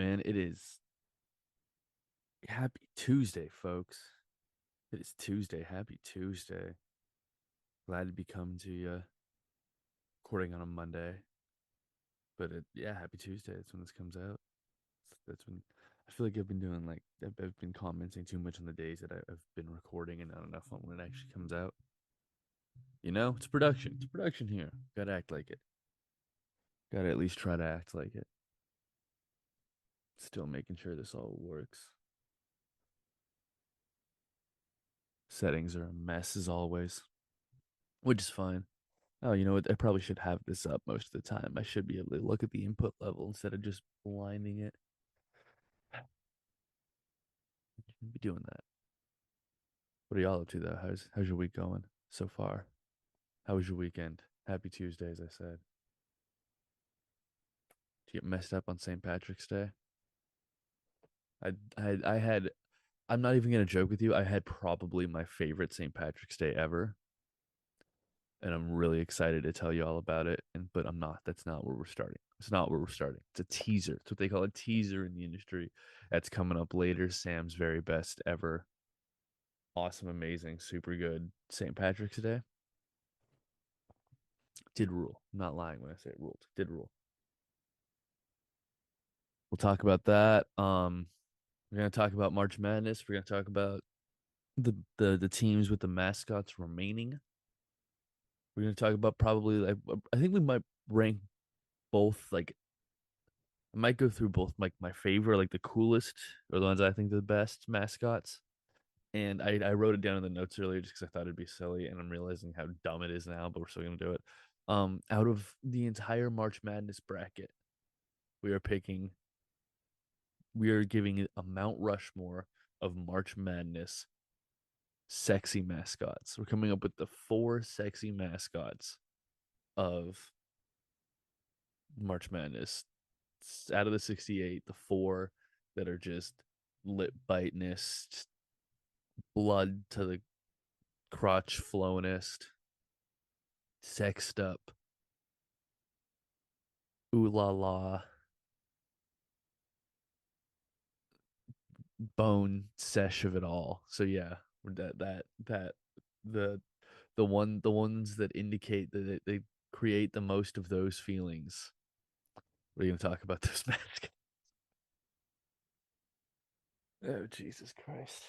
man. It is happy Tuesday, folks. It is Tuesday. Happy Tuesday. Glad to be coming to you, recording on a Monday. But yeah, happy Tuesday. That's when this comes out. That's when I feel like I've been doing like I've been commenting too much on the days that I've been recording and not enough on when it actually comes out. It's production. It's production here. Gotta act like it. Gotta at least try to act like it. Still making sure this all works. Settings are a mess as always, which is fine. Oh, you know what? I probably should have this up most of the time. I should be able to look at the input level instead of just blinding it. Be doing that. What are y'all up to though? How's your week going so far? How was your weekend? Happy Tuesday, as I said. Did you get messed up on St. Patrick's Day? I had. I'm not even gonna joke with you. I had probably my favorite St. Patrick's Day ever, and I'm really excited to tell you all about it. But I'm not. That's not where we're starting. It's not where we're starting. It's a teaser. It's what they call a teaser in the industry. That's coming up later. Sam's very best ever. Awesome, amazing, super good St. Patrick's Day. Did rule. I'm not lying when I say it ruled. Did rule. We'll talk about that. We're gonna talk about March Madness. We're gonna talk about the teams with the mascots remaining. We're gonna talk about probably like I think we might rank both like I might go through both like my favorite, like the coolest or the ones I think the best mascots. And I wrote it down in the notes earlier just because I thought it'd be silly, and I'm realizing how dumb it is now, but we're still gonna do it. Out of the entire March Madness bracket, we are picking, we are giving a Mount Rushmore of March Madness sexy mascots. We're coming up with the four sexy mascots of March Madness. Out of the 68, the four that are just lip bitingest, blood to the crotch flowingest, sexed up, ooh la la, bone sesh of it all. So yeah, that the the ones that indicate that they create the most of those feelings. We're gonna talk about this mask. Oh Jesus Christ.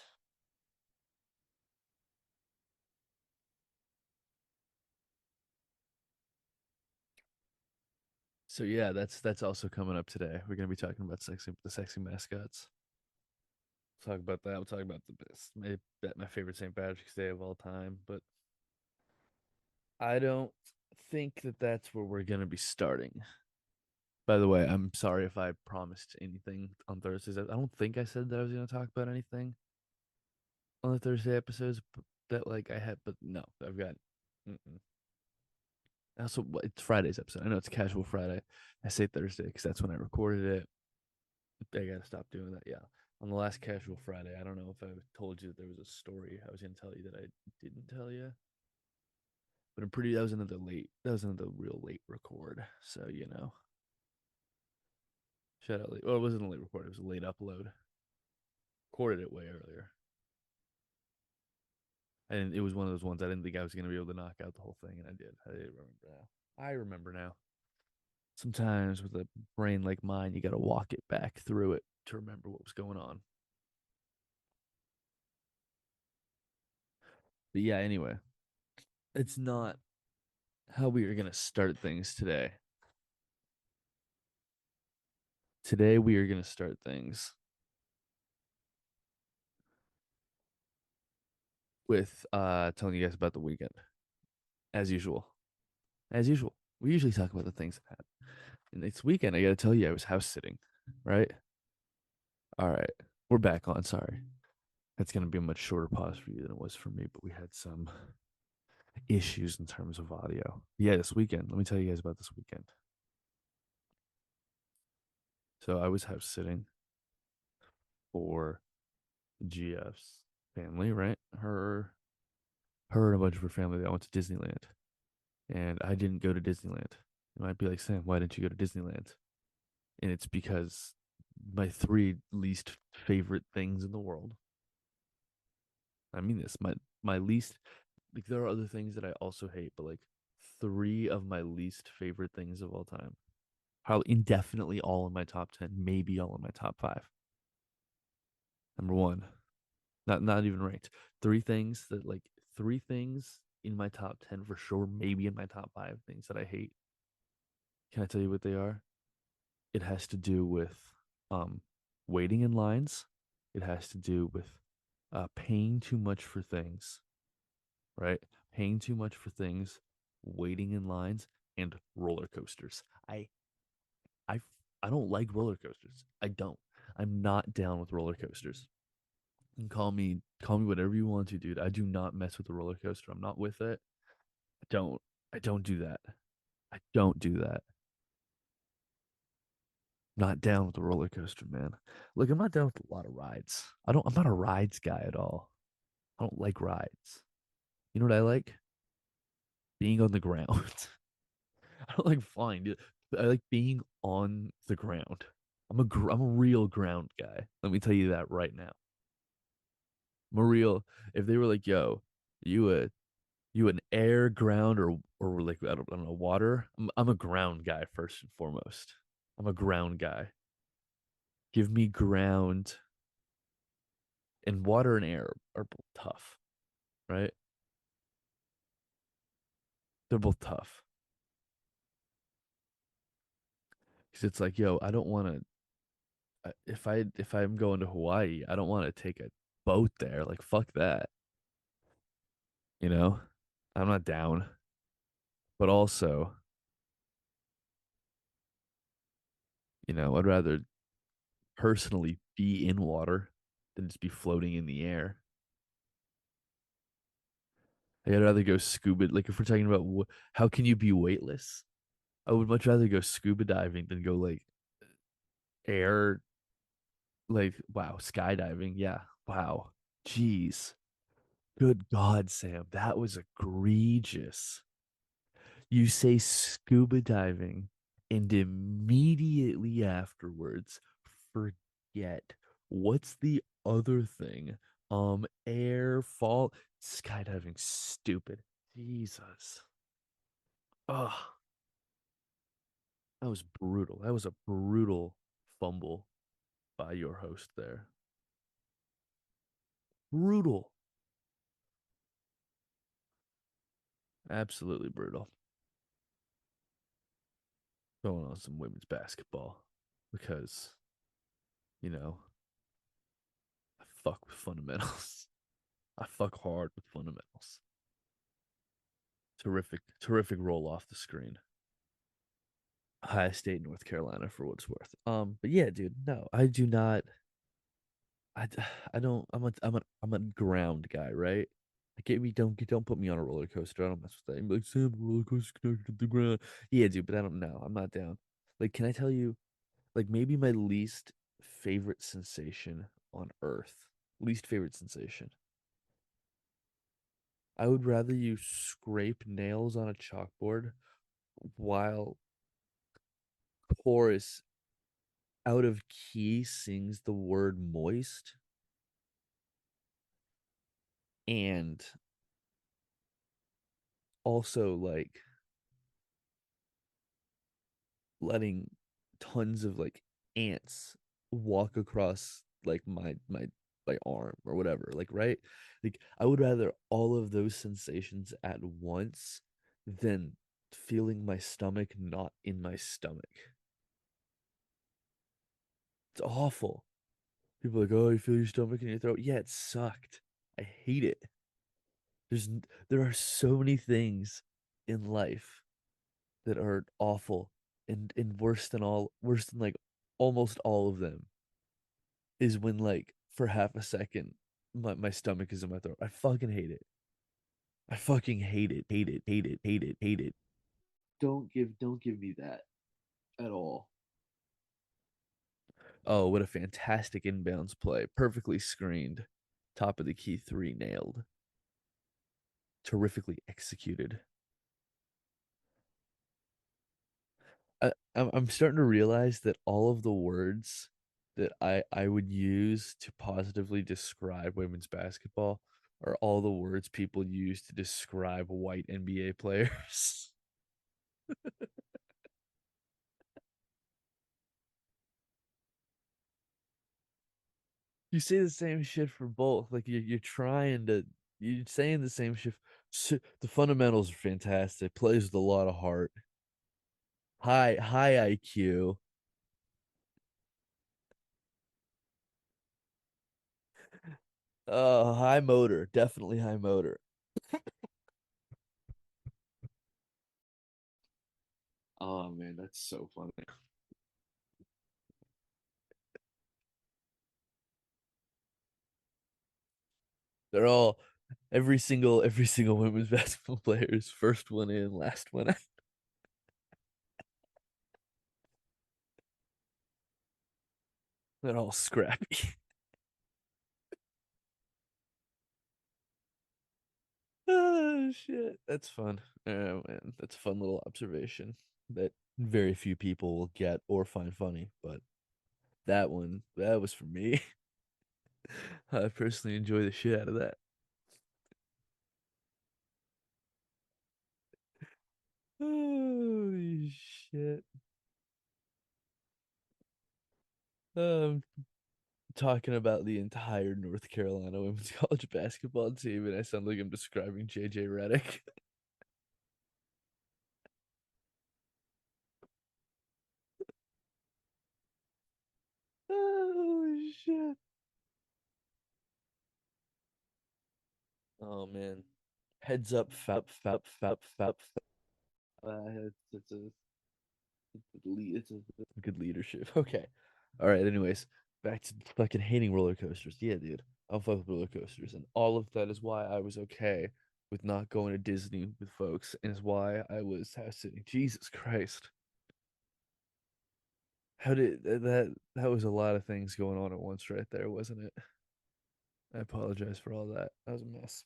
So yeah, that's also coming up today. We're gonna be talking about the sexy mascots. Talk about that. We'll talk about the best, my favorite St. Patrick's Day of all time. But I don't think that that's where we're gonna be starting. By the way, I'm sorry if I promised anything on Thursdays. I don't think I said that I was gonna talk about anything on the Thursday episodes, but that like I had, but no, I've got. Mm-mm. Also, it's Friday's episode. I know it's Casual Friday. I say Thursday because that's when I recorded it. I gotta stop doing that. Yeah. On the last Casual Friday, I don't know if I told you that there was a story I was gonna tell you that I didn't tell you, but I'm pretty. That was another real late record. So shout out late. Well, it wasn't a late record. It was a late upload. Recorded it way earlier, and it was one of those ones I didn't think I was gonna be able to knock out the whole thing, and I did. I remember now. I remember now. Sometimes with a brain like mine, you got to walk it back through it to remember what was going on. But yeah, anyway, it's not how we are going to start things today. Today, we are going to start things with telling you guys about the weekend, as usual. As usual, we usually talk about the things that happen. And this weekend, I got to tell you, I was house sitting, right? All right, we're back on. Sorry. That's going to be a much shorter pause for you than it was for me, but we had some issues in terms of audio. Yeah, this weekend, let me tell you guys about this weekend. So I was house sitting for GF's family, right? Her and a bunch of her family that went to Disneyland. And I didn't go to Disneyland. You might be like, Sam, why didn't you go to Disneyland? And it's because my three least favorite things in the world. I mean this. My least, like, there are other things that I also hate, but like three of my least favorite things of all time. Probably indefinitely all in my top 10, maybe all in my top five. Number one, not even ranked. Three things in my top 10 for sure, maybe in my top five things that I hate. Can I tell you what they are? It has to do with um waiting in lines. It has to do with paying too much for things, right? Paying too much for things, waiting in lines, and roller coasters. I I don't like roller coasters. I don't. I'm not down with roller coasters. And call me whatever you want to, dude. I do not mess with the roller coaster. I'm not with it. I don't I don't do that. I don't do that. Not down with the roller coaster, man. Look, I'm not down with a lot of rides. I'm not a rides guy at all. I don't like rides. You know what I like? Being on the ground. I don't like flying, dude. I like being on the ground. I'm a real ground guy. Let me tell you that right now. I'm a real. If they were like, "Yo, you you an air, ground, or like I don't know, water." I'm a ground guy first and foremost. I'm a ground guy. Give me ground, and water and air are both tough, right? They're both tough. Because it's like, yo, I don't want to. If I'm going to Hawaii, I don't want to take a boat there. Like, fuck that. You know, I'm not down. But also, I'd rather personally be in water than just be floating in the air. Like, I'd rather go scuba. Like, if we're talking about how can you be weightless, I would much rather go scuba diving than go like air. Like, wow, skydiving. Yeah, wow. Jeez. Good God, Sam, that was egregious. You say scuba diving, and immediately afterwards, forget. What's the other thing? Air, fall, skydiving, stupid. Jesus. Oh, that was brutal. That was a brutal fumble by your host there. Brutal. Absolutely brutal. Going on some women's basketball because, you know, I fuck with fundamentals. I fuck hard with fundamentals. Terrific, terrific roll off the screen. Ohio State, North Carolina, for what it's worth. But yeah, dude, no, I do not. I, I don't. I'm a ground guy, right? Like, don't put me on a roller coaster. I don't mess with that. You're like, Sam, the roller coaster connected to the ground. Yeah, dude, but I don't know. I'm not down. Like, can I tell you? Like, maybe my least favorite sensation on earth. Least favorite sensation. I would rather you scrape nails on a chalkboard while chorus out of key sings the word moist and also like letting tons of like ants walk across like my arm or whatever, like, right? Like, I would rather all of those sensations at once than feeling my stomach not in my stomach. It's awful. People are like, oh, you feel your stomach in your throat. Yeah, it sucked. I hate it. There's there are so many things in life that are awful, and worse than like almost all of them is when, like, for half a second my stomach is in my throat. I fucking hate it. I fucking hate it. Hate it. Hate it. Hate it. Hate it. Don't give me that at all. Oh, what a fantastic inbounds play. Perfectly screened. Top of the key three nailed. Terrifically executed. I'm starting to realize that all of the words that I would use to positively describe women's basketball are all the words people use to describe white NBA players. You say the same shit for both. Like you're trying to you're saying the same shit. The fundamentals are fantastic. Plays with a lot of heart. High IQ. High motor. Definitely high motor. Oh man, that's so funny. They're all every single women's basketball player is first one in, last one out. They're all scrappy. Oh shit. That's fun. Oh man, that's a fun little observation that very few people will get or find funny, but that was for me. I personally enjoy the shit out of that. Holy shit. Um, talking about the entire North Carolina women's college basketball team, and I sound like I'm describing JJ Redick. Holy shit. Oh man. Heads up, fap. It's a good leadership. Okay. All right. Anyways, back to fucking hating roller coasters. Yeah, dude. I'll fuck with roller coasters, and all of that is why I was okay with not going to Disney with folks, and is why I was house sitting. Jesus Christ. How did that was a lot of things going on at once right there, wasn't it? I apologize for all that. That was a mess.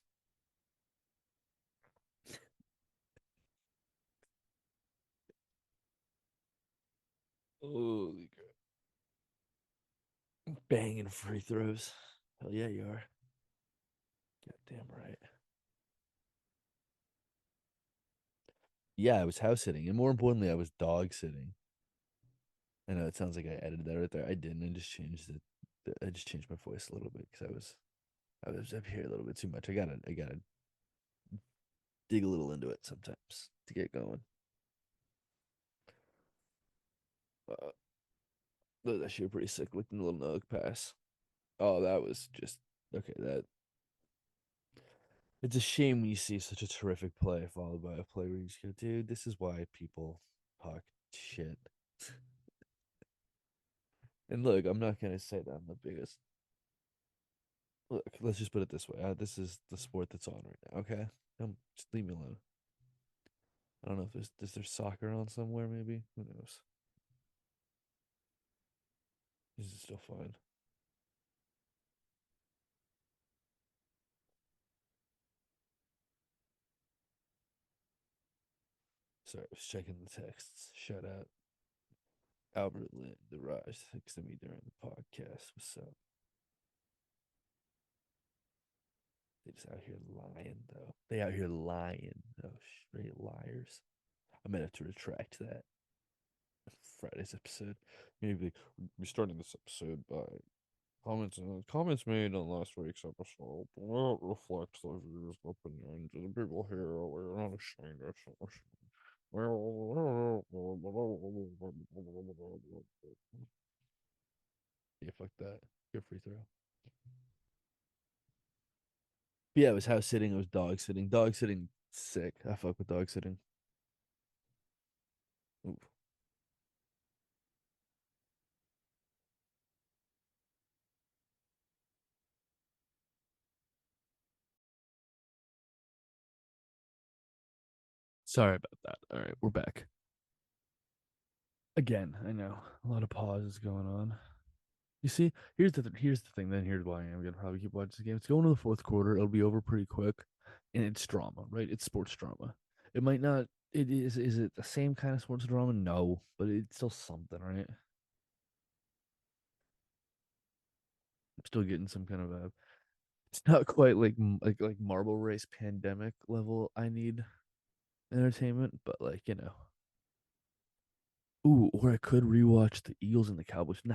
Holy crap. Banging free throws. Hell yeah, you are. Goddamn right. Yeah, I was house sitting, and more importantly, I was dog sitting. I know it sounds like I edited that right there. I didn't. I just changed it. I just changed my voice a little bit because I was up here a little bit too much. I gotta dig a little into it sometimes to get going. Uh, that shit pretty sick looking little nug pass. Oh, that was just okay. That it's a shame when you see such a terrific play followed by a play where you just go, dude, this is why people talk shit. And look, I'm not gonna say that I'm the biggest. Look, let's just put it this way. This is the sport that's on right now. Okay, just leave me alone. I don't know if there's is there soccer on somewhere. Maybe who knows? This is still fine. Sorry, I was checking the texts. Shout out Albert Lynn, the Rise, texted me during the podcast. What's up? They just out here lying though. They out here lying. Oh, straight liars. I might have to retract that. Friday's episode. Maybe we're starting this episode by comments made on last week's episode do not reflect the views and opinions of the people here. We're not ashamed of it. Yeah, fuck that. Good free throw. But yeah, it was house sitting. It was dog sitting. Dog sitting, sick. I fuck with dog sitting. Ooh. Sorry about that. All right, we're back. Again, I know a lot of pauses going on. You see, here's the thing. Then here's why I'm gonna probably keep watching the game. It's going to the fourth quarter. It'll be over pretty quick, and it's drama, right? It's sports drama. It might not. It is. Is it the same kind of sports drama? No, but it's still something, right? Still getting some kind of a. It's not quite like Marble Race pandemic level. I need entertainment, but like ooh, or I could rewatch the Eagles and the Cowboys. I'm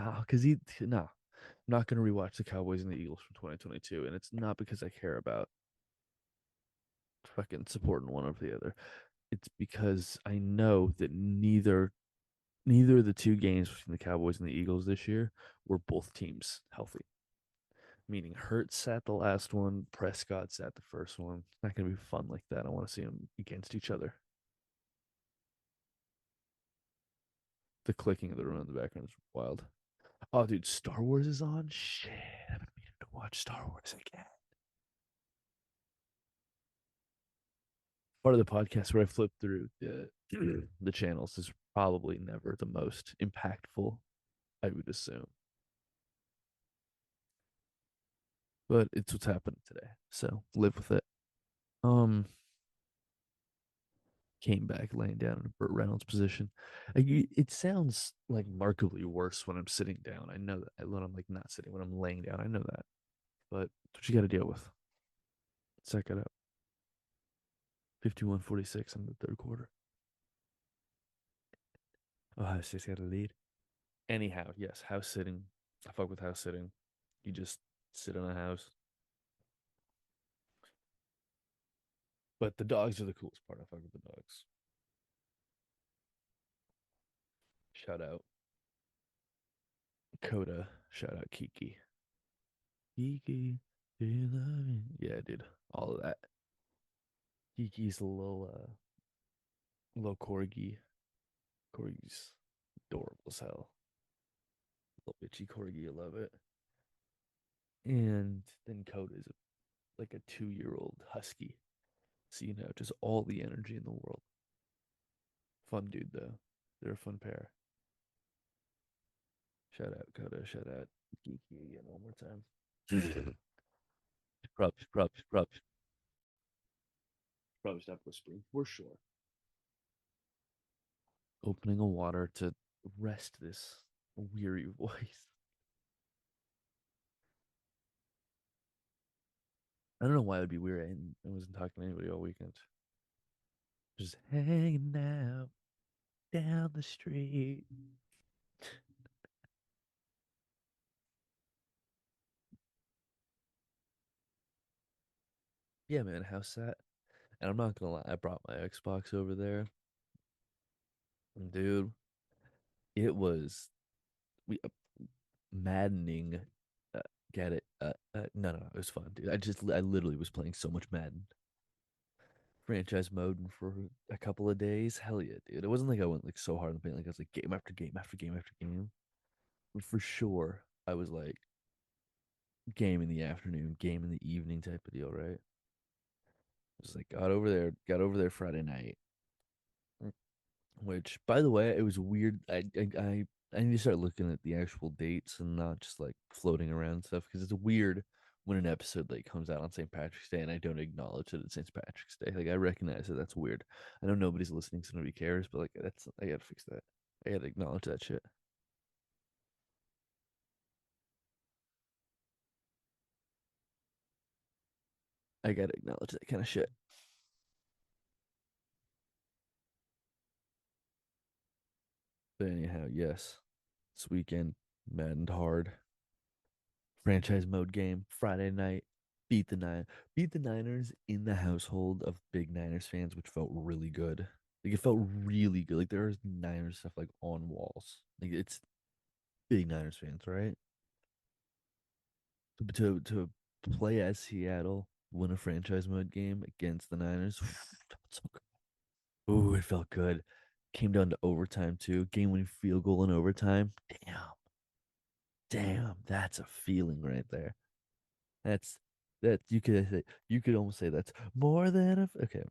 not gonna rewatch the Cowboys and the Eagles from 2022, and it's not because I care about fucking supporting one over the other. It's because I know that neither of the two games between the Cowboys and the Eagles this year were both teams healthy. Meaning Hurts sat the last one, Prescott sat the first one. It's not gonna be fun like that. I want to see them against each other. The clicking of the room in the background is wild. Oh, dude, Star Wars is on. Shit, I've been meaning to watch Star Wars again. Part of the podcast where I flip through the channels is probably never the most impactful, I would assume, but it's what's happening today. So live with it. Um, came back laying down in a Burt Reynolds position. It sounds like markedly worse when I'm sitting down. I know that when I'm like not sitting, when I'm laying down, I know that, but what you got to deal with. Check it out. 51-46 in the third quarter. Ohio State's got a lead. Anyhow, yes, house sitting. I fuck with house sitting. You just sit in a house. But the dogs are the coolest part. I fuck with the dogs. Shout out Coda. Shout out Kiki. Kiki, do you love me? Yeah, dude. All of that. Kiki's a little corgi. Corgi's adorable as hell. Little bitchy corgi, I love it. And then Coda is like a 2 year old husky. So just all the energy in the world. Fun dude though. They're a fun pair. Shout out Coda. Shout out Kiki again one more time. Props. Probably stop whispering for sure. Opening a water to rest this weary voice. I don't know why it would be weird. I wasn't talking to anybody all weekend. Just hanging out down the street. Yeah, man, house that. And I'm not gonna lie, I brought my Xbox over there. And dude, it was we maddening. Uh, get it? No, it was fun, dude. I literally was playing so much Madden franchise mode for a couple of days. Hell yeah, dude. It wasn't like I went like so hard on paint. Like I was like game after game after game after game. But for sure, I was like game in the afternoon, game in the evening type of deal, right? Just like got over there Friday night. Which, by the way, it was weird. I need to start looking at the actual dates and not just like floating around stuff because it's weird when an episode like comes out on St. Patrick's Day and I don't acknowledge that it's St. Patrick's Day. Like I recognize that that's weird. I know nobody's listening, so nobody cares, but like that's I gotta fix that. I gotta acknowledge that shit. I gotta acknowledge that kind of shit. But anyhow, yes, this weekend, maddened hard. Franchise mode game Friday night. Beat the nine, beat the Niners in the household of big Niners fans, which felt really good. Like it felt really good. Like there was Niners stuff like on walls. Like it's big Niners fans, right? To play as Seattle, win a franchise mode game against the Niners. So good. Ooh, it felt good. Came down to overtime too. Game winning field goal in overtime. Damn, that's a feeling right there. That's that you could almost say that's more than a okay.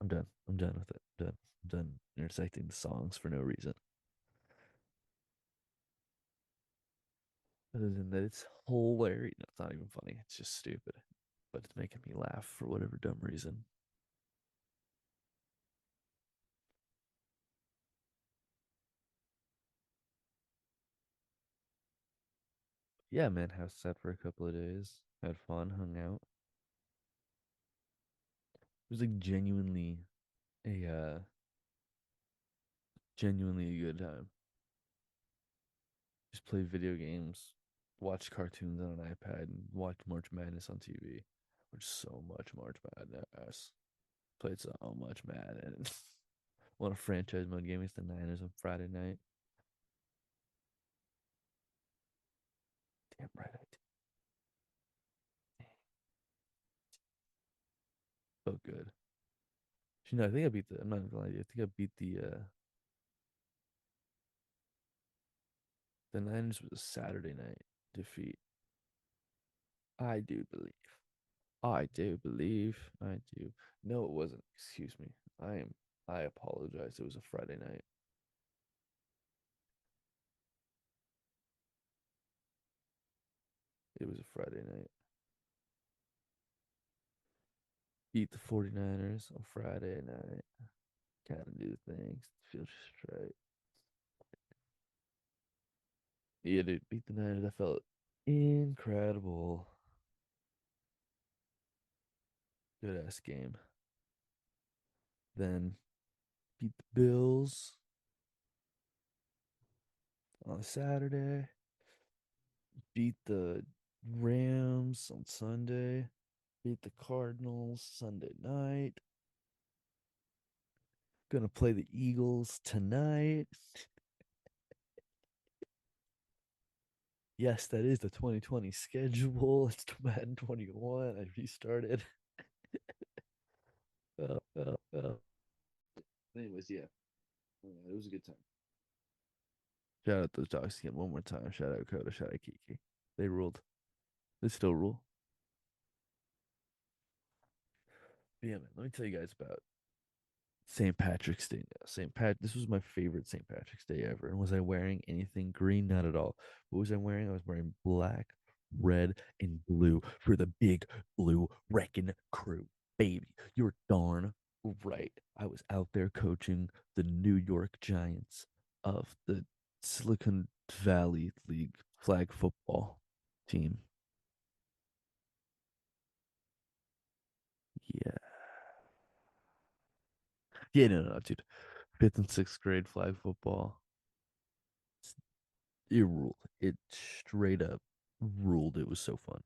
I'm done. I'm done with it. I'm done intersecting the songs for no reason. Other than that, it's hilarious. No, it's not even funny. It's just stupid, but it's making me laugh for whatever dumb reason. Yeah, man, house sat for a couple of days. Had fun, hung out. It was like a genuinely a good time. Just played video games, watched cartoons on an iPad, and watched March Madness on TV. Which so much March Madness. Played so much Madden. Won a franchise mode game against the Niners on Friday night. Damn right I did. So good. You know, I think I beat the. I'm not gonna lie to you. I think I beat the Niners was a Saturday night defeat. I do believe. I do believe. I do. No, it wasn't. Excuse me. I apologize. It was a Friday night. It was a Friday night. Beat the 49ers on Friday night. Kind of do things. Feel just right. Yeah, dude. Beat the Niners. I felt incredible. Good ass game. Then beat the Bills on Saturday. Beat the Rams on Sunday. Beat the Cardinals Sunday night. Gonna play the Eagles tonight. Yes, that is the 2020 schedule. It's Madden 21. I restarted. Anyways, yeah, it was a good time. Shout out those dogs again one more time. Shout out Coda. Shout out Kiki. They ruled. They still rule. But yeah, man. Let me tell you guys about St. Patrick's Day now. St. Pat. This was my favorite St. Patrick's Day ever. And was I wearing anything green? Not at all. What was I wearing? I was wearing black, red, and blue for the big blue wrecking crew. Baby, you're darn right. I was out there coaching the New York Giants of the Silicon Valley League flag football team. Yeah. Yeah, no, dude. Fifth and sixth grade flag football. It ruled. It straight up ruled. It was so fun.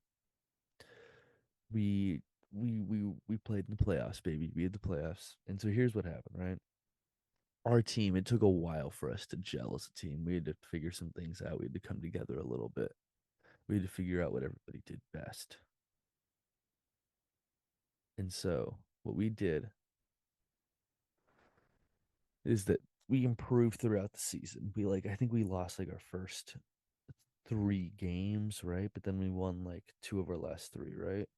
We we played in the playoffs, baby. We had the playoffs. And so here's what happened, right? Our team, it took a while for us to gel as a team. We had to figure some things out. We had to come together a little bit. We had to figure out what everybody did best. And so what we did is that we improved throughout the season. I think we lost like our first three games, right? But then we won like two of our last three, right?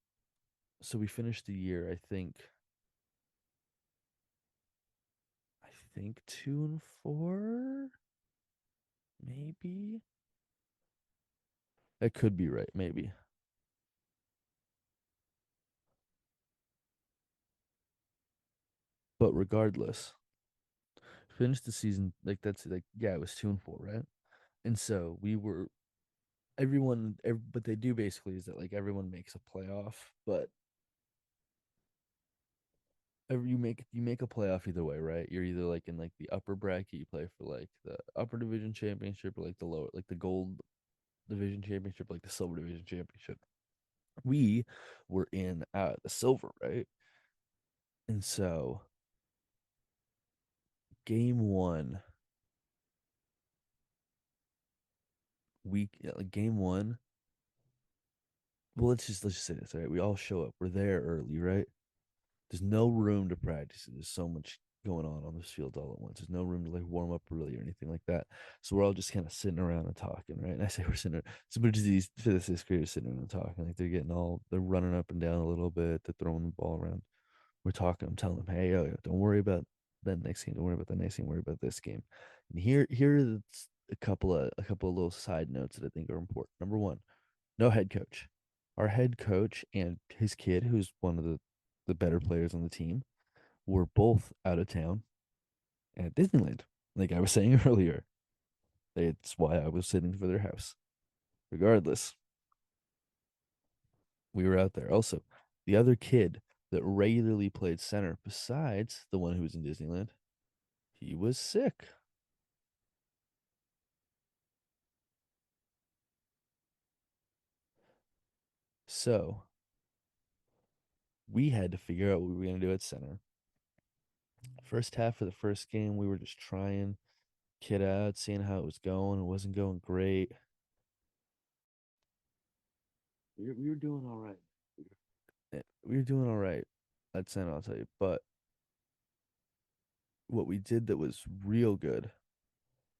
So we finished the year, I think 2-4, maybe. That could be right, maybe. But regardless, finished the season like that's like yeah, it was 2-4, right? And so we were what they do basically is that like everyone makes a playoff, but you make a playoff either way, right? You're either like in like the upper bracket, you play for like the upper division championship, or like the lower, like the gold division championship, like the silver division championship. We were in the silver, right? And so game one, game one. Well, let's just say this, all right? We all show up. We're there early, right? There's no room to practice. There's so much going on this field all at once. There's no room to like warm up early or anything like that. So we're all just kind of sitting around and talking, right? And I say we're sitting. So much of these physicists graders sitting around and talking, like they're running up and down a little bit. They're throwing the ball around. We're talking. I'm telling them, hey, yo, don't worry about that next game. Don't worry about the next game. Worry about this game. And here are a couple of little side notes that I think are important. Number one, no head coach. Our head coach and his kid, who's one of the better players on the team, were both out of town at Disneyland. Like I was saying earlier, it's why I was sitting for their house. Regardless, We were out there. Also, the other kid that regularly played center, besides the one who was in Disneyland, he was sick. So we had to figure out what we were going to do at center. First half of the first game, we were just trying kid out, seeing how it was going. It wasn't going great. We were doing all right. We were doing all right at center, I'll tell you. But what we did that was real good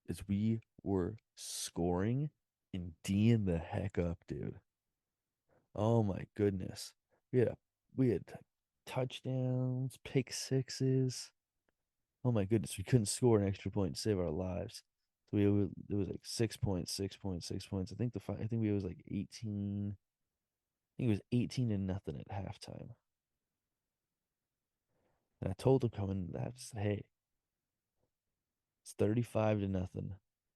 is we were scoring and D'ing the heck up, dude. Oh my goodness. We had touchdowns, pick sixes. Oh my goodness, we couldn't score an extra point to save our lives. So it was like 6 points, 6 points, 6 points. I think we was like 18. I think it was 18 to nothing at halftime. And I told him coming that, hey, it's 35 to nothing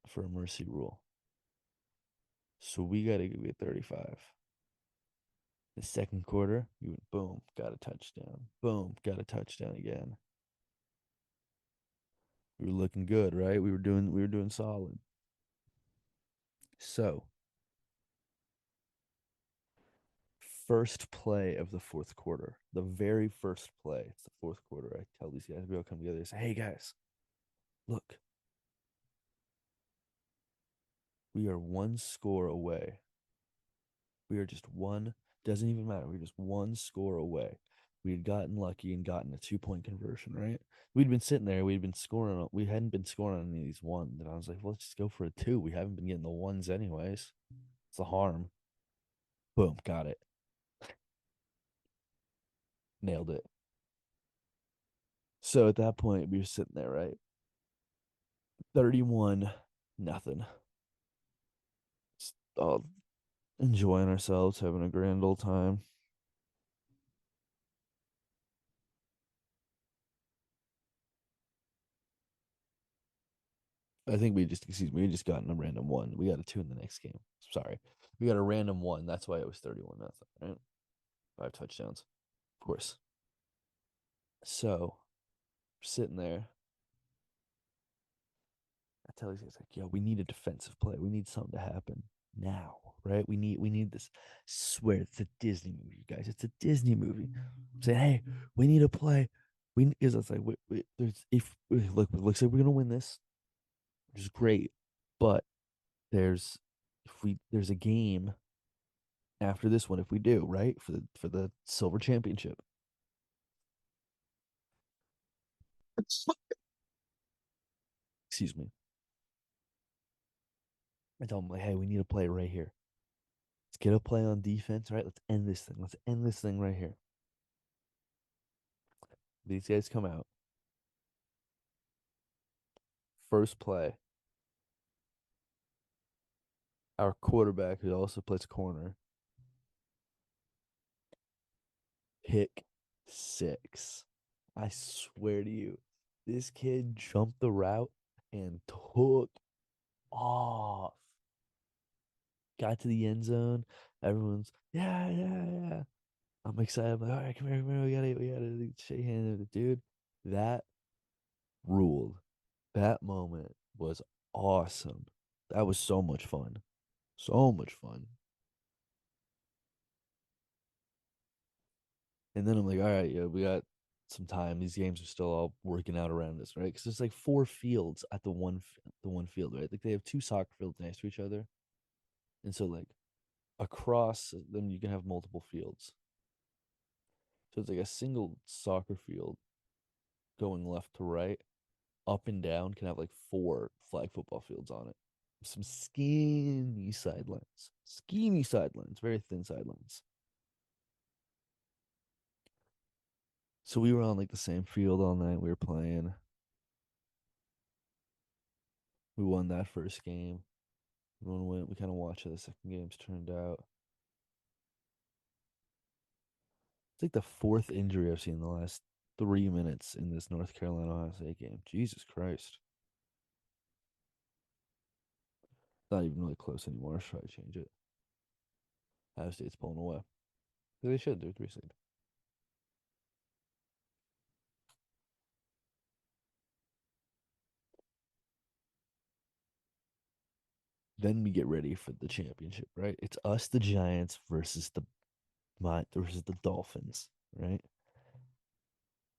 for a mercy rule. So we got to get 35. The second quarter, we went boom, got a touchdown. Boom, got a touchdown again. We were looking good, right? We were doing solid. So, first play of the fourth quarter, the very first play, it's the fourth quarter. I tell these guys, we all come together and say, hey guys, look, we are one score away. We are just one, doesn't even matter. We're just one score away. We had gotten lucky and gotten a 2 point conversion, right? We'd been sitting there, we'd been scoring, we hadn't been scoring on any of these ones. And I was like, well, let's just go for a two. We haven't been getting the ones anyways. It's a harm. Boom, got it. Nailed it. So at that point, we were sitting there, right? 31 nothing. Just all enjoying ourselves, having a grand old time. I think excuse me, we just got in a random one. We got a two in the next game. Sorry. We got a random one. That's why it was 31 nothing, right? Five touchdowns, of course. So sitting there, I tell these guys like, yo, we need a defensive play. We need something to happen now, right? We need this. I swear it's a Disney movie, you guys. It's a Disney movie. I'm saying, hey, we need a play. We because it's like there's if look, it looks like we're gonna win this, which is great, but there's there's a game after this one if we do, right? For the silver championship. Excuse me. I tell them like, hey, we need a play right here. Let's get a play on defense, right? Let's end this thing. Let's end this thing right here. These guys come out. First play, our quarterback, who also plays corner, pick six. I swear to you, this kid jumped the route and took off. Got to the end zone. Everyone's, yeah, yeah, yeah. I'm excited. I'm like, all right, come here. We gotta shake hands with the dude. That ruled. That moment was awesome. That was so much fun. So much fun. And then I'm like, all right, yeah, we got some time. These games are still all working out around us, right? Because there's like four fields at the one field, right? Like they have two soccer fields next to each other, and so like across them you can have multiple fields. So it's like a single soccer field going left to right, up and down can have like four flag football fields on it. Some skinny sidelines, very thin sidelines. So we were on like the same field all night. We were playing. We won that first game. Everyone went. We kind of watched how the second games turned out. It's like the fourth injury I've seen in the last 3 minutes in this North Carolina Ohio State game. Jesus Christ. Not even really close anymore. I should try to change it. Ohio State's pulling away. They should do 3 seed. Then we get ready for the championship, right? It's us, the Giants, versus the Dolphins, right?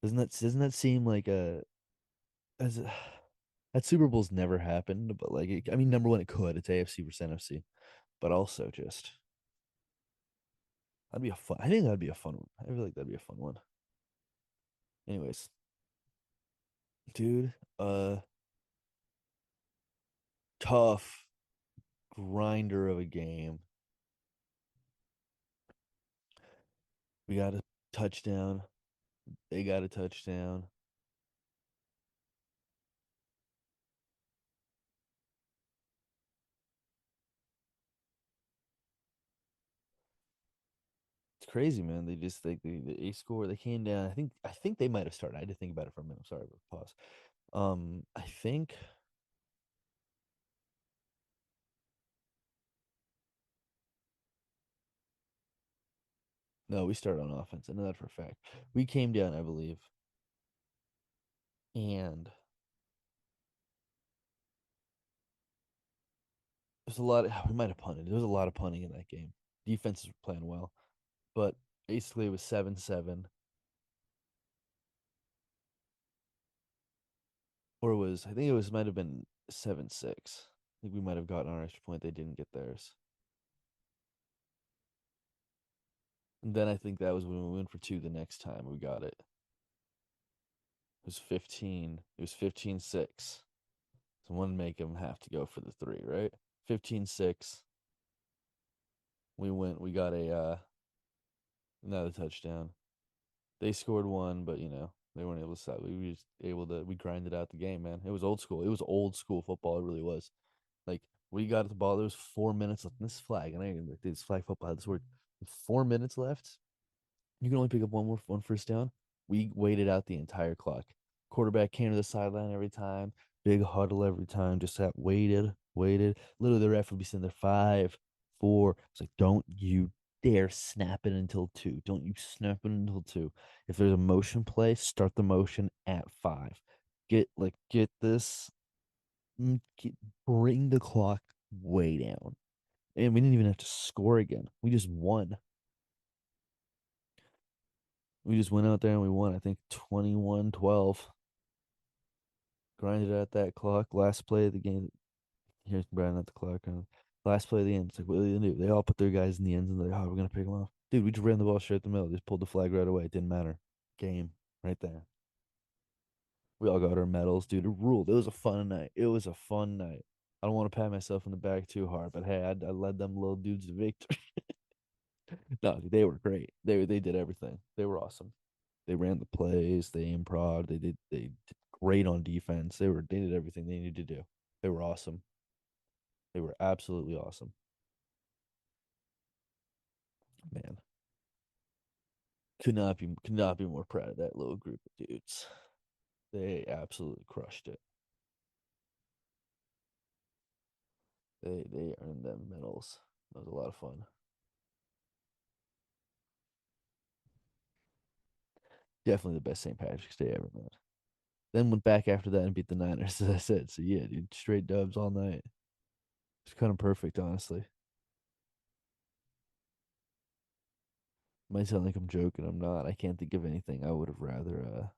Doesn't that seem like a as a, that Super Bowl's never happened, but like I mean, number one, it could. It's AFC versus NFC, but also just that'd be a fun. I think that'd be a fun one. I feel like that'd be a fun one. Anyways, dude, tough grinder of a game. We got a touchdown. They got a touchdown. It's crazy, man. They just like the A score. They came down. I think they might have started. I had to think about it for a minute. I'm sorry, but pause. I think no, we started on offense. I know that for a fact. We came down, I believe, and there's a lot. We might have punted. There was a lot of punting in that game. Defenses were playing well, but basically it was 7-7, or it was. I think it was might have been 7-6. I think we might have gotten our extra point. They didn't get theirs. And then I think that was when we went for two the next time we got it. It was 15. It was 15-6. So one make them have to go for the three, right? 15-6. We got another touchdown. They scored one, but they weren't able to stop. We were just able to we grinded out the game, man. It was old school. It was old school football. It really was. Like we got the ball. There was 4 minutes left. And this flag, and I didn't like this flag football had this word. 4 minutes left. You can only pick up one first down. We waited out the entire clock. Quarterback came to the sideline every time. Big huddle every time. Just sat, waited. Literally, the ref would be sitting there 5, 4. It's like, don't you dare snap it until two. Don't you snap it until two. If there's a motion play, start the motion at 5. Get this. Bring the clock way down. And we didn't even have to score again. We just won. We just went out there and we won, I think 21-12. Grinded out that clock. Last play of the game. Here's Brian at the clock. Last play of the game. It's like, what are they gonna do? They all put their guys in the ends and they're like, oh, we're gonna pick them off. Dude, we just ran the ball straight in the middle. Just pulled the flag right away. It didn't matter. Game right there. We all got our medals, dude. It ruled. It was a fun night. It was a fun night. I don't want to pat myself in the back too hard, but hey, I led them little dudes to victory. No, dude, they were great. They did everything. They were awesome. They ran the plays. They improv. They did great on defense. They did everything they needed to do. They were awesome. They were absolutely awesome. Man, could not be more proud of that little group of dudes. They absolutely crushed it. They earned them medals. That was a lot of fun. Definitely the best St. Patrick's Day ever, man. Then went back after that and beat the Niners, as I said. So yeah, dude, straight dubs all night. It's kind of perfect, honestly. Might sound like I'm joking. I'm not. I can't think of anything I would have rather.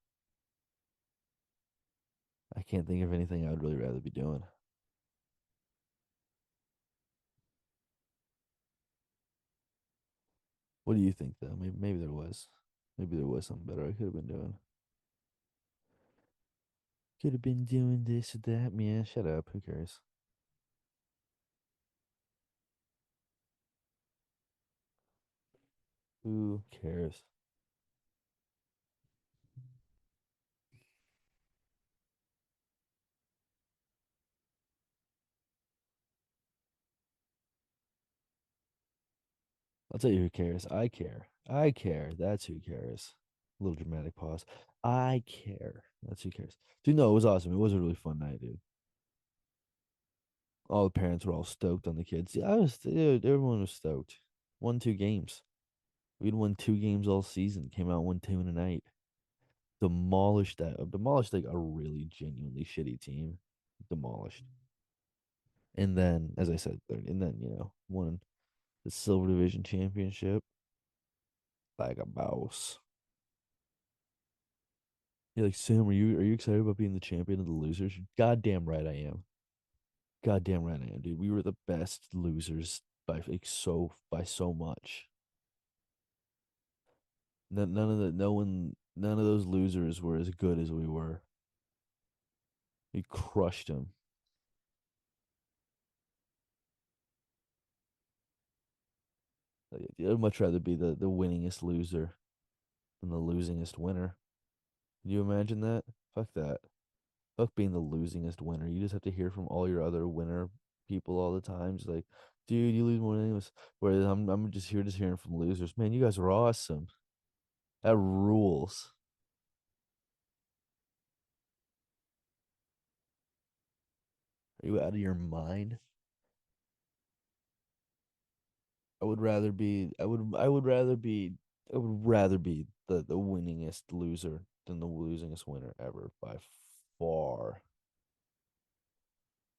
I can't think of anything I would really rather be doing. What do you think, though? Maybe there was. Maybe there was something better I could have been doing. Could have been doing this or that. Man, shut up. Who cares? Who cares? I'll tell you who cares. I care. I care. That's who cares. A little dramatic pause. I care. That's who cares. Dude, no, it was awesome. It was a really fun night, dude. All the parents were all stoked on the kids. Yeah, dude, everyone was stoked. Won 2 games. We'd won 2 games all season, came out won two in a night. Demolished like a really genuinely shitty team. Demolished. And then, as I said, and then, won the Silver Division Championship like a boss. You're like, Sam, are you excited about being the champion of the losers? Goddamn right I am. Goddamn right I am, dude. We were the best losers by so much. None of the no one none of those losers were as good as we were. We crushed them. Like, I'd much rather be the winningest loser than the losingest winner. Can you imagine that? Fuck that. Fuck being the losingest winner. You just have to hear from all your other winner people all the time. Just like, dude, you lose more than anyone. Whereas I'm just hearing from losers. Man, you guys are awesome. That rules. Are you out of your mind? I would rather be the winningest loser than the losingest winner ever by far.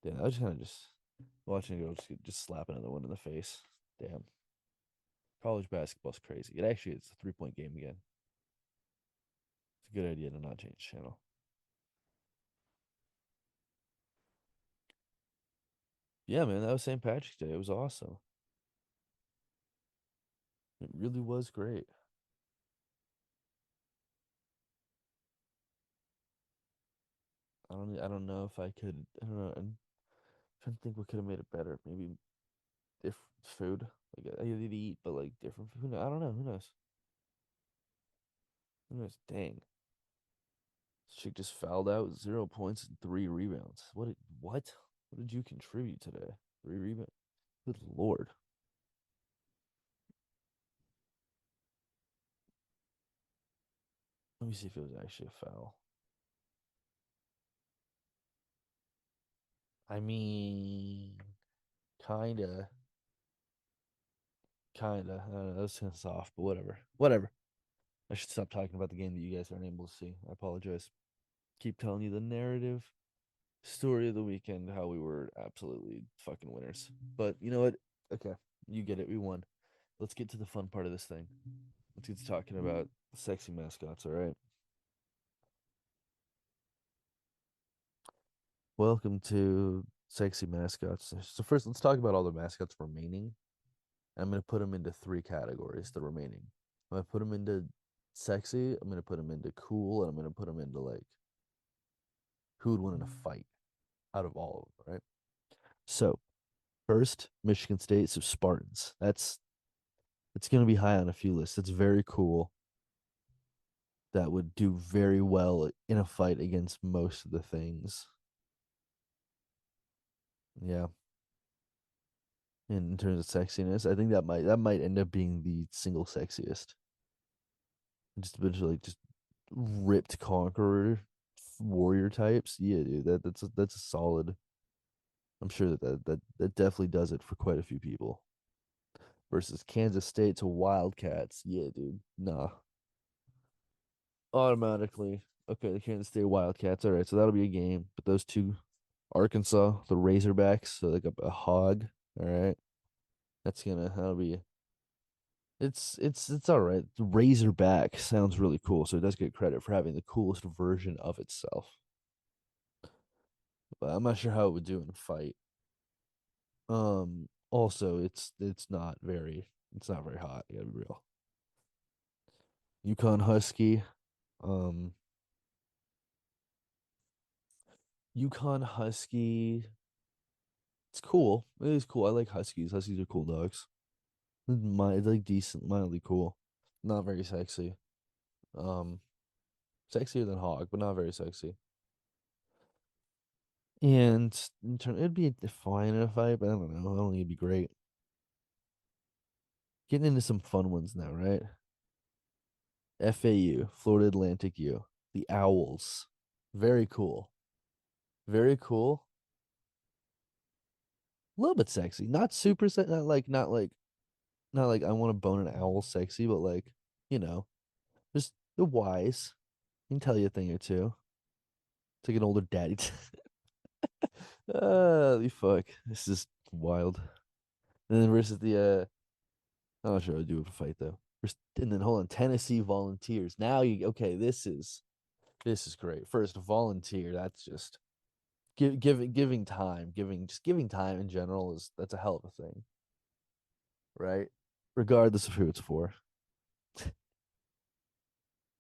Damn, I was kind of just watching a girl just slap another one in the face. Damn. College basketball's crazy. It actually is a 3-point game again. It's a good idea to not change channel. Yeah, man, that was St. Patrick's Day. It was awesome. It really was great. I don't know if I could. I don't know. I'm trying to think what could have made it better. Maybe different food. Like I did eat, but like different food. I don't know. Who knows? Who knows? Dang. This chick just fouled out 0 points and 3 rebounds. What? What did you contribute today? 3 rebounds. Good lord. Let me see if it was actually a foul. I mean, kinda, kinda. I don't know. That was kind of soft, but whatever. Whatever. I should stop talking about the game that you guys aren't able to see. I apologize. Keep telling you the narrative story of the weekend, how we were absolutely fucking winners. But you know what? Okay, you get it. We won. Let's get to the fun part of this thing. Let's get to talking about sexy mascots. All right. Welcome to sexy mascots. So first, let's talk about all the mascots remaining. I'm gonna put them into 3 categories. The remaining. I'm gonna put them into sexy. I'm gonna put them into cool, and I'm gonna put them into like who would win in a fight out of all of them. Right. So first, Michigan State. So Spartans. It's gonna be high on a few lists. It's very cool. That would do very well in a fight against most of the things. Yeah. In terms of sexiness, I think that might end up being the single sexiest. Just a bunch of like just ripped conqueror warrior types. Yeah, dude, that's a solid. I'm sure that definitely does it for quite a few people. Versus Kansas State to Wildcats. Yeah, dude. Nah. Automatically. Okay, the Kansas State Wildcats. All right, so that'll be a game. But those two, Arkansas, the Razorbacks, so like a hog. All right. That'll be it's all right. Razorback sounds really cool, so it does get credit for having the coolest version of itself. But I'm not sure how it would do in a fight. Also, it's not very hot. I gotta be real. Yukon Husky, um, Yukon Husky. It's cool. It is cool. I like Huskies. Huskies are cool dogs. It's like decent, mildly cool. Not very sexy. Um, Sexier than Hog, but not very sexy. And it'd be fine in a fight, but I don't know. I don't think it'd be great. Getting into some fun ones now, right? FAU, Florida Atlantic U, the Owls. Very cool. Very cool. A little bit sexy. Not super sexy. Not like not like I want to bone an owl sexy, but like, you know, just the wise. He can tell you a thing or two. It's like an older daddy. Fuck. This is wild. And then versus I'm not sure I'd do it for fight though. And then hold on, Tennessee Volunteers. Now you okay, this is great. First, volunteer, that's just giving time, giving time in general is that's a hell of a thing, right? Regardless of who it's for.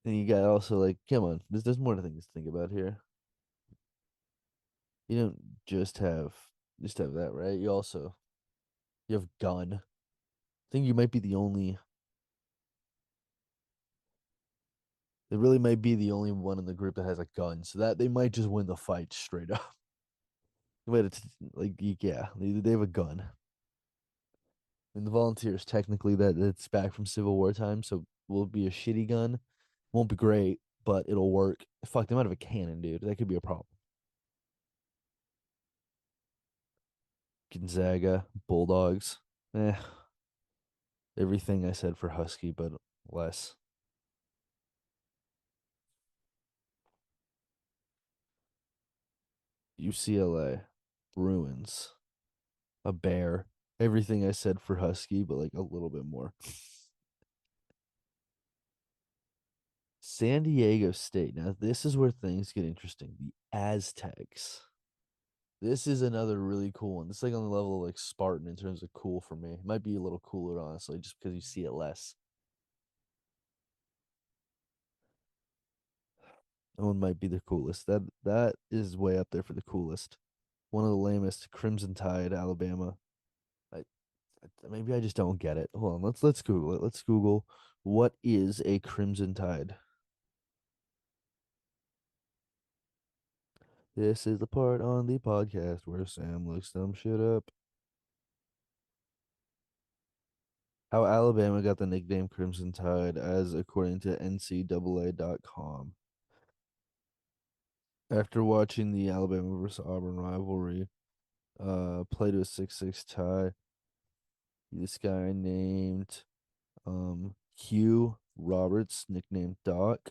And you got also like, come on, there's more things to think about here. You don't just have that, right? You have gun. I think you might be the only they really might be the only one in the group that has a gun. So that they might just win the fight straight up. Like yeah, they have a gun. And the volunteers technically that it's back from Civil War time, so will be a shitty gun. Won't be great, but it'll work. Fuck, they might have a cannon, dude. That could be a problem. Gonzaga, Bulldogs. Eh, everything I said for Husky, but less. UCLA, Bruins, a bear. Everything I said for Husky, but like a little bit more. San Diego State. Now, this is where things get interesting. The Aztecs. This is another really cool one. It's like on the level of like Spartan in terms of cool for me. It might be a little cooler, honestly, just because you see it less. That one might be the coolest. That is way up there for the coolest. One of the lamest. Crimson Tide, Alabama. I, maybe I just don't get it. Hold on, let's Google it. Let's Google what is a Crimson Tide. This is the part on the podcast where Sam looks some shit up. How Alabama got the nickname Crimson Tide, as according to NCAA.com. After watching the Alabama versus Auburn rivalry, play to a 6-6 tie, this guy named Hugh Roberts, nicknamed Doc,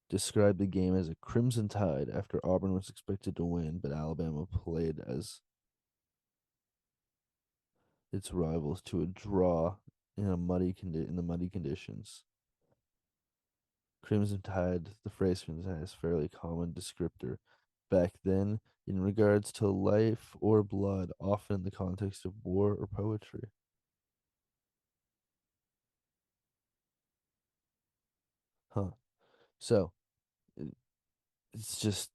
described the game as a Crimson Tide after Auburn was expected to win, but Alabama played as its rivals to a draw in the muddy conditions. Crimson Tide, the phrase Crimson Tide is a fairly common descriptor back then in regards to life or blood, often in the context of war or poetry. Huh. So it's just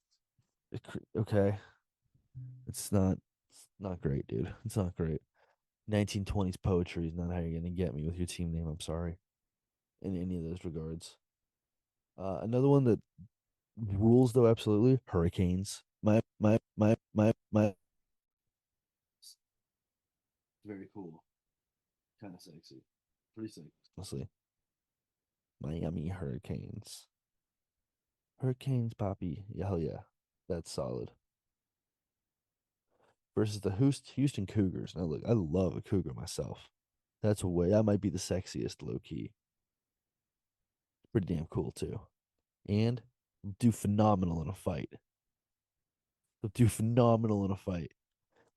okay. It's not great, dude. It's not great. 1920s poetry is not how you're gonna get me with your team name. I'm sorry. In any of those regards. Another one that rules though, absolutely. Hurricanes. My. Very cool. Kind of sexy. Pretty sexy. Honestly. Miami Hurricanes. Hurricanes, Poppy. Yeah, hell yeah. That's solid. Versus the Houston Cougars. Now look, I love a Cougar myself. That might be the sexiest low key. Pretty damn cool too. And do phenomenal in a fight. They'll do phenomenal in a fight.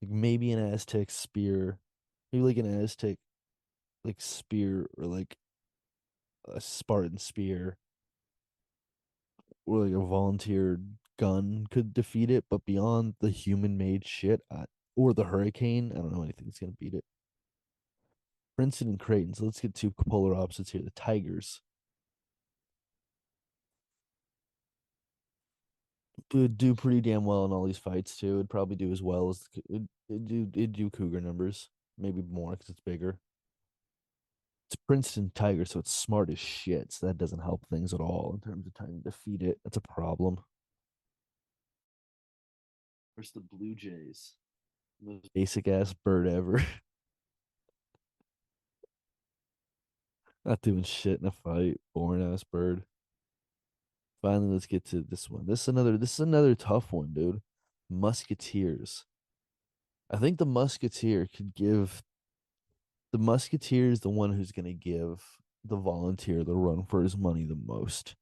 Like maybe an Aztec spear, maybe like an Aztec like spear or like a Spartan spear or like a volunteer gun could defeat it, but beyond the human made shit or the hurricane, I don't know anything that's gonna beat it. Princeton and Creighton. So let's get two polar opposites here. The Tigers would do pretty damn well in all these fights too. It'd probably do as well as it'd do Cougar numbers, maybe more because it's bigger. It's Princeton Tiger, so it's smart as shit. So that doesn't help things at all in terms of trying to defeat it. That's a problem. Where's the Blue Jays? Most basic ass bird ever. Not doing shit in a fight. Boring ass bird. Finally, let's get to this one. This is another tough one, dude. Musketeers. I think the Musketeer could give The Musketeer is the one who's going to give the volunteer the run for his money the most.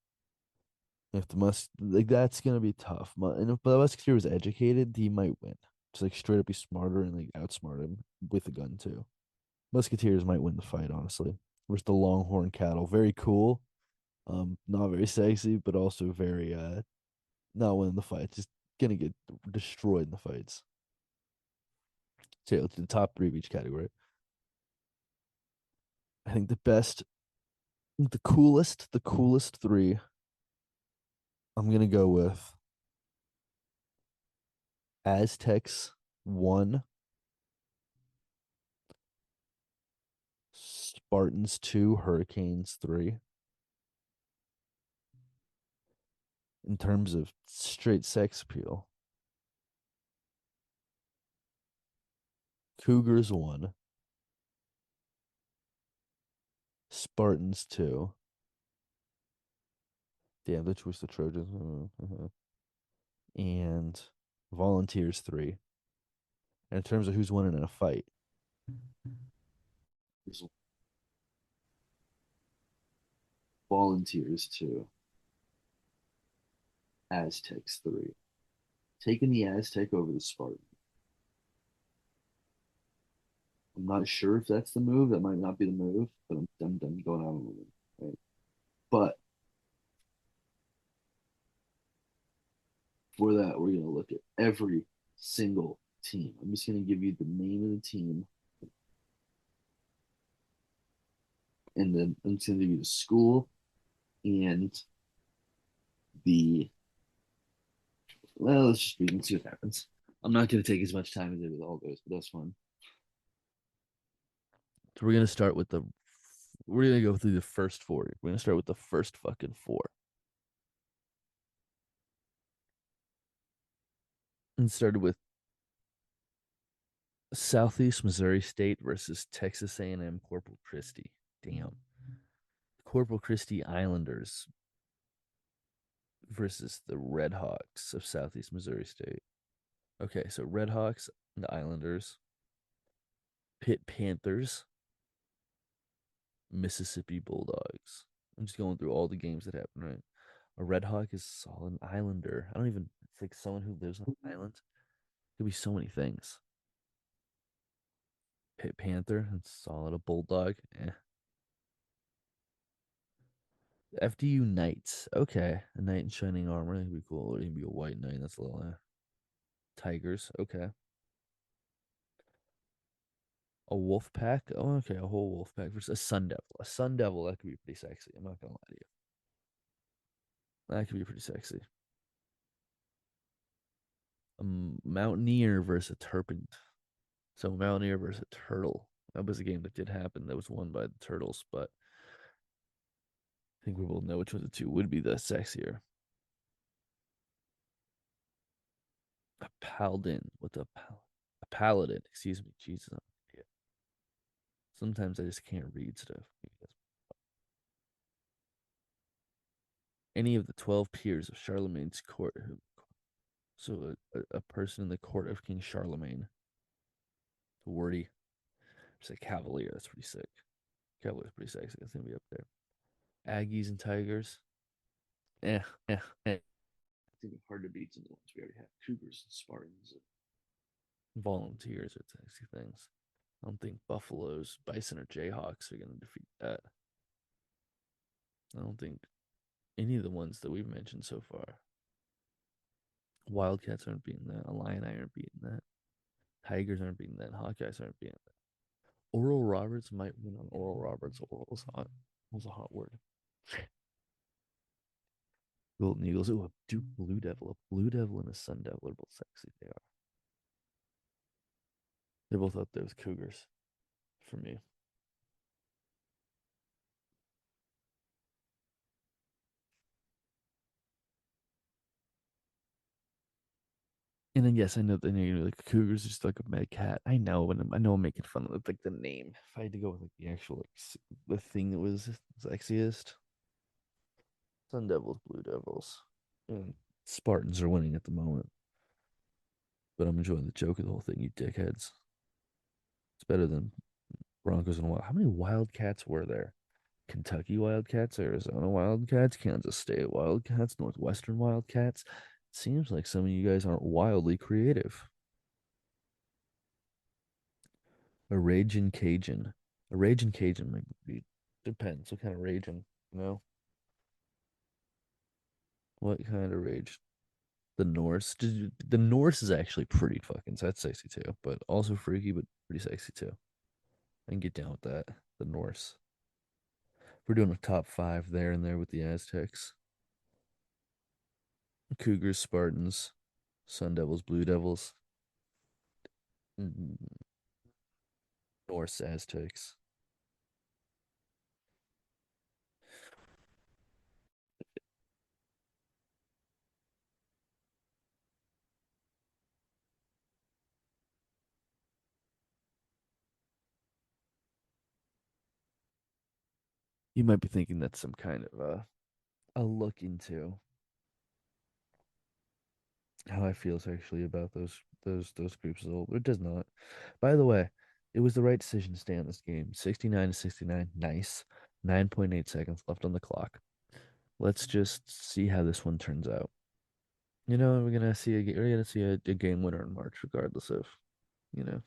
If the like that's gonna be tough. And if the Musketeer was educated, he might win. Just like straight up be smarter and like outsmart him with a gun too. Musketeers might win the fight, honestly. Versus the Longhorn cattle. Very cool. Not very sexy, but also very not winning the fight. Just gonna get destroyed in the fights. So yeah, let's do the top three of each category. I think the coolest three. I'm gonna go with Aztecs one, Spartans two, Hurricanes three. In terms of straight sex appeal, Cougars one, Spartans two. Damn, which was the Trojans. And Volunteers three. And in terms of who's winning in a fight, Volunteers two, Aztecs three. Taking the Aztec over the Spartan. I'm not sure if that's the move. That might not be the move, but I'm done going out on a limb. Right? But for that, we're going to look at every single team. I'm just going to give you the name of the team, and then I'm just going to give you the school and the. Well, let's just read and see what happens. I'm not going to take as much time as I did with all those, but that's fun. So we're going to start with the. We're going to go through the first four. We're going to start with the first fucking four. And started with Southeast Missouri State versus Texas A&M Corpus Christi. Damn. Corpus Christi Islanders versus the Red Hawks of Southeast Missouri State. Okay, so Red Hawks and the Islanders, Pitt Panthers, Mississippi Bulldogs. I'm just going through all the games that happened, right? A Red Hawk is solid Islander. I don't even, it's like someone who lives on an island. Could be so many things. Pitt Panther, that's solid. A Bulldog, eh. FDU Knights. Okay. A knight in shining armor. That'd be cool. Or it can be a white knight. That's a little Tigers. Okay. A wolf pack. Oh, okay. A whole wolf pack versus a sun devil. A sun devil, that could be pretty sexy. I'm not gonna lie to you. That could be pretty sexy. A mountaineer versus a turpent. So mountaineer versus a turtle. That was a game that did happen. That was won by the turtles, but I think we will know which one of the two would be the sexier. A paladin. What's a paladin? Excuse me. Jesus. Sometimes I just can't read stuff. Any of the 12 peers of Charlemagne's court. So a person in the court of King Charlemagne. Wordy. Just a cavalier. That's pretty sick. Cavalier's pretty sexy. That's gonna be up there. Aggies and Tigers. Eh, eh, eh. I think hard to beat some of the ones we already have. Cougars and Spartans. And Volunteers are sexy things. I don't think Buffaloes, Bison, or Jayhawks are gonna defeat that. I don't think any of the ones that we've mentioned so far. Wildcats aren't beating that. Illini aren't beating that. Tigers aren't beating that. Hawkeyes aren't beating that. Oral Roberts might win on Oral Roberts. Oral was hot. It was a hot word. Golden Eagles. Ooh, a Duke Blue Devil. A Blue Devil and a Sun Devil are both sexy. They are. They're both up there with Cougars for me. And then yes, I know that you're like Cougars are just like a mad cat. I know, and I know I'm making fun of like the name. If I had to go with like the actual the thing that was sexiest, Sun Devils, Blue Devils, and Spartans are winning at the moment. But I'm enjoying the joke of the whole thing. You dickheads. It's better than Broncos and Wild. How many Wildcats were there? Kentucky Wildcats, Arizona Wildcats, Kansas State Wildcats, Northwestern Wildcats. Seems like some of you guys aren't wildly creative. A Raging Cajun. A Raging Cajun might be depends what kind of raging, you know? What kind of rage? The Norse. The Norse is actually pretty fucking so that's sexy too, but also freaky, but pretty sexy too. I can get down with that. The Norse. We're doing a top five there and there with the Aztecs. Cougars, Spartans, Sun Devils, Blue Devils, Norse Aztecs. You might be thinking that's some kind of a look into how I feel sexually about those groups as a whole, but it does not. By the way, it was the right decision to stay on this game. 69 to 69. Nice. 9.8 seconds left on the clock. Let's just see how this one turns out. You know, we're gonna see a game winner in March, regardless of, you know,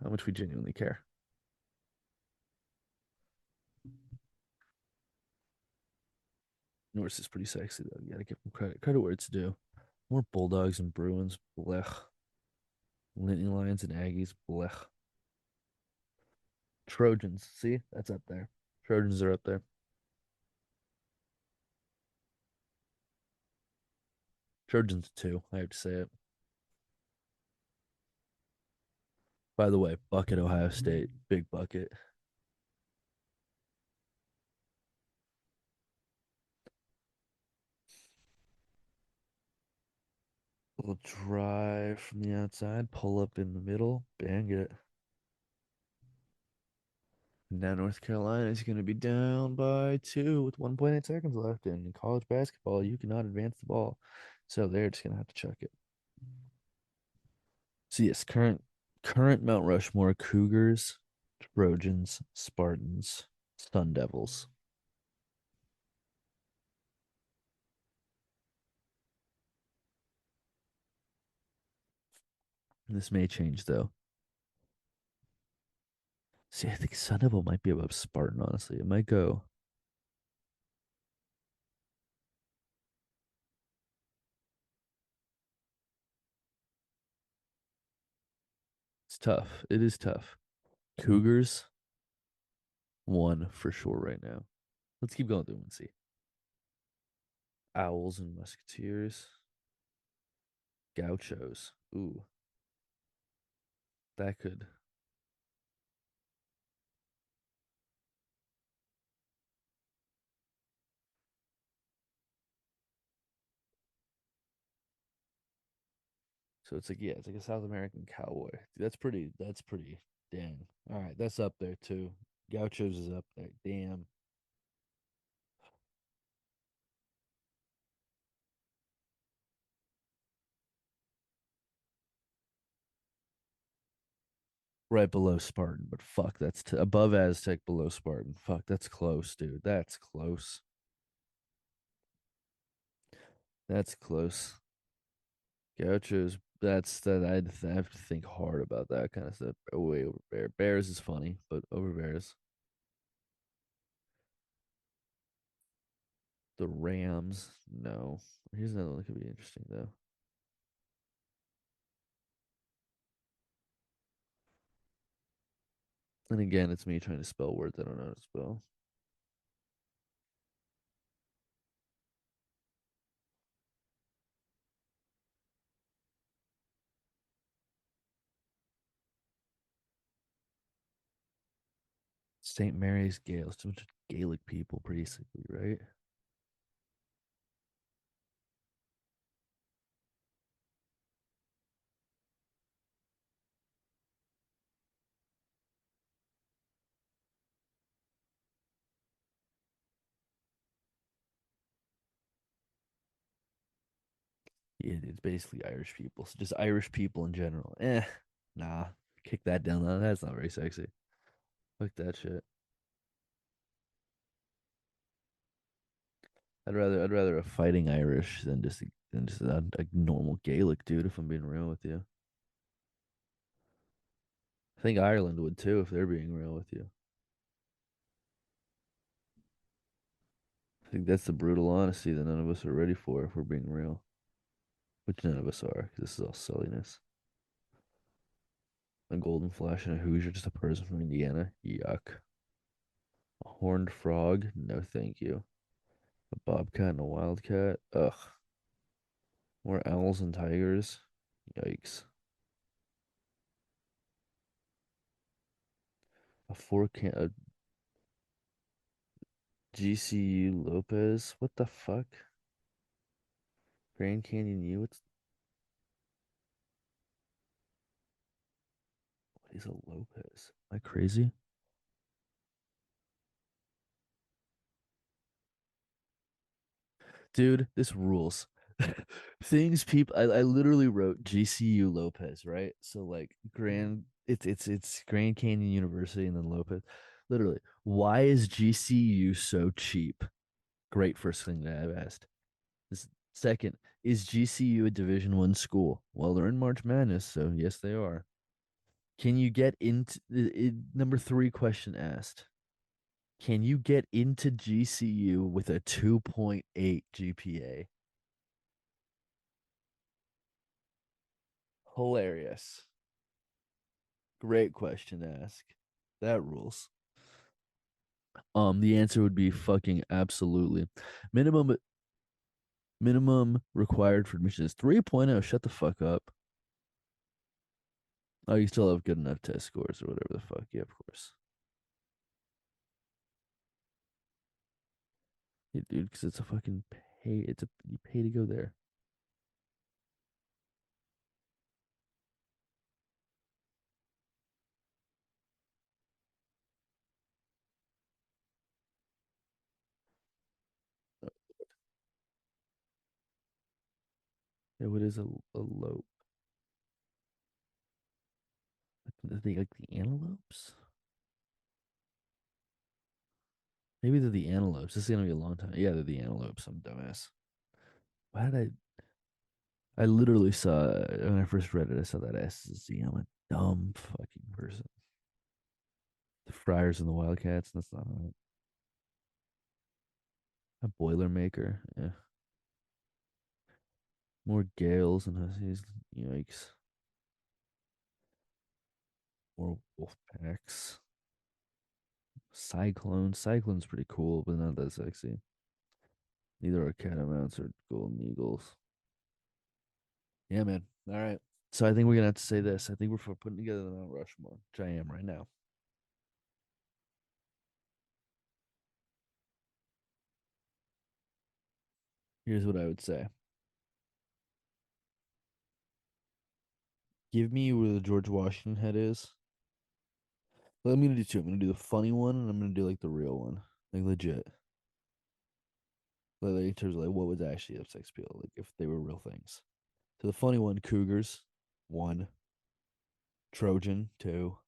how much we genuinely care. Norse is pretty sexy though. You gotta give him credit. Credit where it's due. More Bulldogs and Bruins. Blech. Nittany Lions and Aggies. Blech. Trojans. See, that's up there. Trojans are up there. Trojans too. I have to say it. By the way, bucket Ohio State. Big bucket. Little drive from the outside. Pull up in the middle. Bang it. Now North Carolina is going to be down by two with 1.8 seconds left. And in college basketball, you cannot advance the ball. So they're just going to have to chuck it. So yes, current Mount Rushmore: Cougars, Trojans, Spartans, Sun Devils. This may change though. See, I think Sun Devil might be above Spartan. Honestly, it might go. It's tough. It is tough. Cougars one for sure right now. Let's keep going through and see. Owls and Musketeers. Gauchos. Ooh, that could. So it's like yeah, it's like a South American cowboy. That's pretty. That's pretty. Dang. All right, that's up there too. Gauchos is up there. Damn. Right below Spartan, but fuck, that's above Aztec, below Spartan. Fuck, that's close, dude. That's close. That's close. Gauchos. That's that. I have to think hard about that kind of stuff. Way over Bears is funny, but over Bears. The Rams. No. Here's another one that could be interesting though. And again, it's me trying to spell words I don't know how to spell. St. Mary's Gales. It's a bunch of Gaelic people, basically, right? Yeah, it's basically Irish people. So just Irish people in general. Nah. Kick that down. That's not very sexy. Like that shit. I'd rather a fighting Irish than just a normal Gaelic dude. If I'm being real with you, I think Ireland would too if they're being real with you. I think that's the brutal honesty that none of us are ready for if we're being real, which none of us are. 'Cause this is all silliness. A golden flash and a Hoosier, just a person from Indiana. Yuck. A horned frog? No, thank you. A bobcat and a wildcat? Ugh. More owls and tigers? Yikes. A GCU Lopez? What the fuck? Grand Canyon U? What is a Lopez? Am I crazy? Dude, this rules. Things people I literally wrote GCU Lopez, right? So like it's Grand Canyon University and then Lopez. Literally, why is GCU so cheap? Great first thing that I've asked. This second, is GCU a Division 1 school? Well, they're in March Madness, so yes, they are. Can you get into number three question asked? Can you get into GCU with a 2.8 GPA? Hilarious. Great question to ask. That rules. The answer would be fucking absolutely. Minimum required for admission is 3.0. Shut the fuck up. Oh, you still have good enough test scores or whatever the fuck. Yeah, of course. Yeah, dude, because it's a fucking pay. You pay to go there. Yeah, what is a lope? Like the antelopes? Maybe they're the antelopes. This is gonna be a long time. Yeah, they're the antelopes. I'm a dumbass. Why did I literally saw when I first read it, I saw that SZ. I'm a dumb fucking person. The Friars and the Wildcats. That's not right. A Boilermaker. Yeah. More Gales and Huskies. Yikes. More wolf packs. Cyclone. Cyclone's pretty cool, but not that sexy. Neither are catamounts or golden eagles. Yeah, man. All right. So I think we're gonna have to say this. I think we're for putting together the Mount Rushmore, which I am right now. Here's what I would say. Give me where the George Washington head is. Well, I'm gonna do two. I'm gonna do the funny one, and I'm gonna do like the real one, like legit. Like in terms of like what was actually up sex appeal, like if they were real things. So the funny one, Cougars, one. Trojan, two.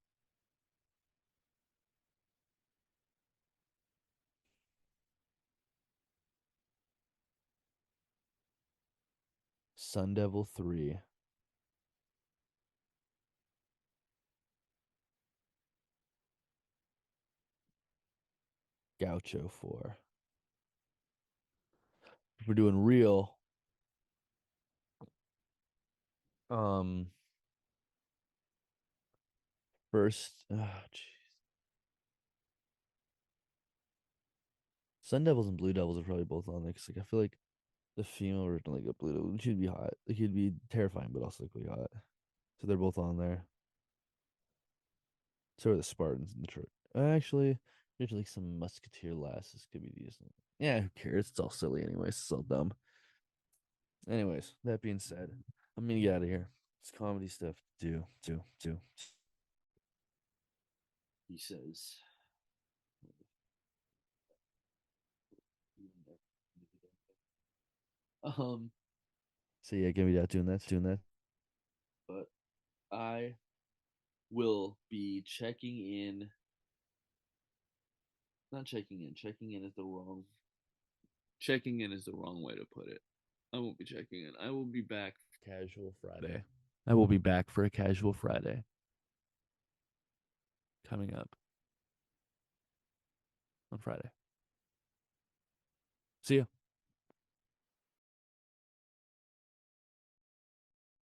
Sun Devil, three. Gaucho, four. If we're doing real, um, first, Sun Devils and Blue Devils are probably both on there. 'Cause, like I feel like the female version, like a Blue Devil, she'd be hot. Like he'd be terrifying, but also like really hot. So they're both on there. So are the Spartans and the Troy. Actually, there's like some musketeer lasses could be decent. Yeah, who cares? It's all silly anyways. It's all dumb. Anyways, that being said, I'm gonna get out of here. It's comedy stuff. Do. He says. Um. So yeah, gonna be out doing that. But I will be checking in Not checking in. Checking in is the wrong. Checking in is the wrong way to put it. I won't be checking in. I will be back for casual Friday. I will be back for a casual Friday coming up on Friday. See ya.